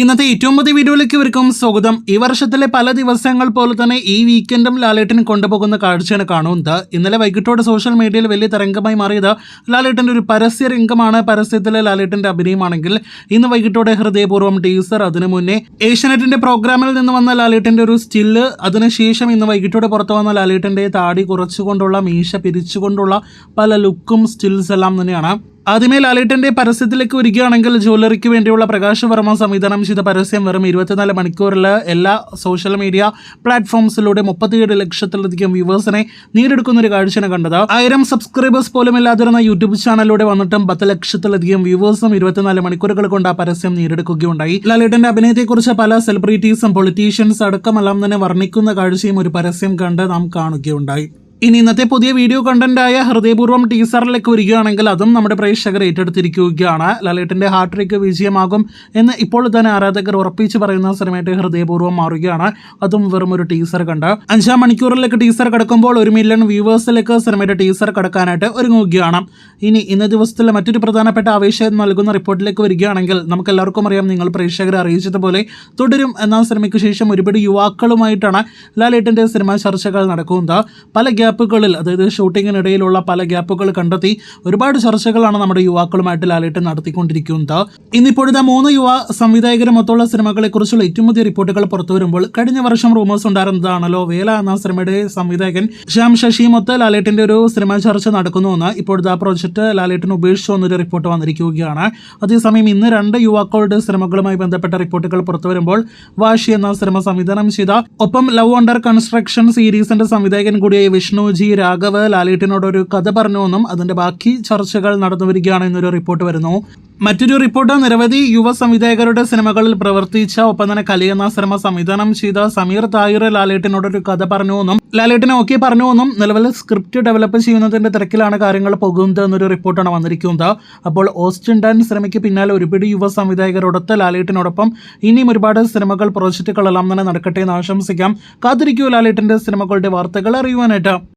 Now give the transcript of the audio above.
ഇന്നത്തെ ഏറ്റവും പുതിയ വീഡിയോയിലേക്ക് ഇവർക്കും സ്വാഗതം. ഈ വർഷത്തിലെ പല ദിവസങ്ങൾ പോലെ തന്നെ ഈ വീക്കെൻഡും ലാലേട്ടന് കൊണ്ടുപോകുന്ന കാഴ്ചയാണ് കാണുന്നത്. ഇന്നലെ വൈകിട്ടോടെ സോഷ്യൽ മീഡിയയിൽ വലിയ തരംഗമായി മാറിയത് ലാലേട്ടൻ്റെ ഒരു പരസ്യ രംഗമാണ്. പരസ്യത്തിലെ ലാലേട്ടൻ്റെ അഭിനയമാണെങ്കിൽ ഇന്ന് വൈകിട്ടോടെ ഹൃദയപൂർവ്വം ടീസർ, അതിനു മുന്നേ ഏഷ്യാനെറ്റിന്റെ പ്രോഗ്രാമിൽ നിന്ന് വന്ന ലാലേട്ടൻ്റെ ഒരു സ്റ്റില്ല്, അതിനുശേഷം ഇന്ന് വൈകിട്ടോടെ പുറത്തു വന്ന ലാലേട്ടൻ്റെ താടി കുറച്ചുകൊണ്ടുള്ള, മീശ പിരിച്ചുകൊണ്ടുള്ള പല ലുക്കും സ്റ്റിൽസ് എല്ലാം തന്നെയാണ്. ആദ്യമേ ലാലേട്ടൻ്റെ പരസ്യത്തിലേക്ക് വരികയാണെങ്കിൽ ജ്വല്ലറിക്ക് വേണ്ടിയുള്ള പ്രകാശ് വർമ്മ സംവിധാനം ചെയ്ത പരസ്യം വെറും 24 മണിക്കൂറിൽ എല്ലാ സോഷ്യൽ മീഡിയ പ്ലാറ്റ്ഫോംസിലൂടെ 37 ലക്ഷത്തിലധികം വ്യൂവേഴ്സിനെ നേടിയെടുക്കുന്ന ഒരു കാഴ്ചയാണ് കണ്ടത്. 1000 സബ്സ്ക്രൈബേഴ്സ് പോലും ഇല്ലാതിരുന്ന യൂട്യൂബ് ചാനലിലൂടെ വന്നിട്ടും 10 ലക്ഷത്തിലധികം വ്യൂവേഴ്സും 24 മണിക്കൂറുകൾ കൊണ്ട് ആ പരസ്യം നേടിയെടുക്കുകയുണ്ടായി. ലാലേട്ടൻ്റെ അഭിനയത്തെക്കുറിച്ച് പല സെലിബ്രിറ്റീസും പൊളിറ്റീഷ്യൻസ് അടക്കമെല്ലാം തന്നെ വർണ്ണിക്കുന്ന കാഴ്ചയും ഒരു പരസ്യം കണ്ട് നാം കാണുകയുണ്ടായി. ഇനി ഇന്നത്തെ പുതിയ വീഡിയോ കണ്ടന്റായ ഹൃദയപൂർവ്വം ടീസറിലേക്ക് വരികയാണെങ്കിൽ അതും നമ്മുടെ പ്രേക്ഷകർ ഏറ്റെടുത്തിരിക്കുകയാണ്. ലാലേട്ടൻ്റെ ഹാട്രിക്ക് വിജയമാകും എന്ന് ഇപ്പോൾ തന്നെ ആരാധകർ ഉറപ്പിച്ച് പറയുന്ന സിനിമയായിട്ട് ഹൃദയപൂർവ്വം മാറുകയാണ്. അതും വെറും ഒരു ടീസർ കണ്ട് 5 മണിക്കൂറിലേക്ക് ടീസർ കടക്കുമ്പോൾ 1 മില്യൺ വ്യൂവേഴ്സിലേക്ക് സിനിമയുടെ ടീസർ കടക്കാനായിട്ട് ഒരുങ്ങുകയാണ്. ഇനി ഇന്ന ദിവസത്തിലെ മറ്റൊരു പ്രധാനപ്പെട്ട ആവേശം നൽകുന്ന റിപ്പോർട്ടിലേക്ക് വരികയാണെങ്കിൽ നമുക്കെല്ലാവർക്കും അറിയാം, നിങ്ങൾ പ്രേക്ഷകരെ അറിയിച്ചതുപോലെ തുടരും എന്ന സിനിമയ്ക്ക് ശേഷം ഒരുപാട് യുവാക്കളുമായിട്ടാണ് ലാലേട്ടൻ്റെ സിനിമ ചർച്ചകൾ നടക്കുന്നത്. പല ഗ്യാപ്പുകളിൽ, അതായത് ഷൂട്ടിങ്ങിനിടയിലുള്ള പല ഗ്യാപ്പുകൾ കണ്ടെത്തി ഒരുപാട് ചർച്ചകളാണ് നമ്മുടെ യുവാക്കളുമായിട്ട് ലാലേട്ടൻ നടത്തിക്കൊണ്ടിരിക്കുന്നത്. ഇന്നിപ്പോഴത്തെ 3 യുവ സംവിധായകരും മൊത്തമുള്ള സിനിമകളെ കുറിച്ചുള്ള ഏറ്റവും പുതിയ റിപ്പോർട്ടുകൾ പുറത്തു വരുമ്പോൾ കഴിഞ്ഞ വർഷം റൂമേഴ്സ് ഉണ്ടായിരുന്നതാണല്ലോ വേല എന്ന സിനിമയുടെ സംവിധായകൻ ശ്യാം ശശിമൊത്ത് ലാലേട്ടൻ്റെ ഒരു സിനിമ ചർച്ച നടക്കുന്നുവെന്ന്. ഇപ്പോഴത്തെ ആ പ്രോജക്റ്റ് ലാലേട്ടൻ ഉപേക്ഷിച്ചു എന്നൊരു റിപ്പോർട്ട് വന്നിരിക്കുകയാണ്. അതേസമയം ഇന്ന് 2 യുവാക്കളുടെ സിനിമകളുമായി ബന്ധപ്പെട്ട റിപ്പോർട്ടുകൾ പുറത്തു വരുമ്പോൾ വാശി എന്ന സിനിമ സംവിധാനം ചെയ്ത, ഒപ്പം ലവ് അണ്ടർ കൺസ്ട്രക്ഷൻ സീരീസിന്റെ സംവിധായകൻ കൂടിയായ വിഷ്ണു ജി രാഘവ് ലാലേട്ടനോട് ഒരു കഥ പറഞ്ഞുവെന്നും അതിന്റെ ബാക്കി ചർച്ചകൾ നടന്നു വരികയാണ് എന്നൊരു റിപ്പോർട്ട് വരുന്നു. മറ്റൊരു റിപ്പോർട്ട്, നിരവധി യുവ സംവിധായകരുടെ സിനിമകളിൽ പ്രവർത്തിച്ച, ഒപ്പം തന്നെ കലി എന്ന സിനിമ സംവിധാനം ചെയ്ത സമീർ താഹിർ ലാലേട്ടനോട് ഒരു കഥ പറഞ്ഞുവെന്നും ലാലേട്ടനെ ഓക്കെ പറഞ്ഞുവെന്നും നിലവിൽ സ്ക്രിപ്റ്റ് ഡെവലപ്പ് ചെയ്യുന്നതിന്റെ തിരക്കിലാണ് കാര്യങ്ങൾ പോകുന്നത് എന്നൊരു റിപ്പോർട്ടാണ് വന്നിരിക്കുന്നത്. അപ്പോൾ ഓസ്റ്റിൻ ഡാൻ സിനിമയ്ക്ക് പിന്നാലെ ഒരുപാട് യുവ സംവിധായകരോടൊത്ത് ലാലേട്ടനോടൊപ്പം ഇനിയും ഒരുപാട് സിനിമകൾ, പ്രോജക്റ്റുകളെല്ലാം തന്നെ നടക്കട്ടെ എന്ന് ആശംസിക്കാം. കാത്തിരിക്കൂ ലാലേട്ടന്റെ സിനിമകളുടെ വാർത്തകൾ അറിയുവാനായിട്ട്.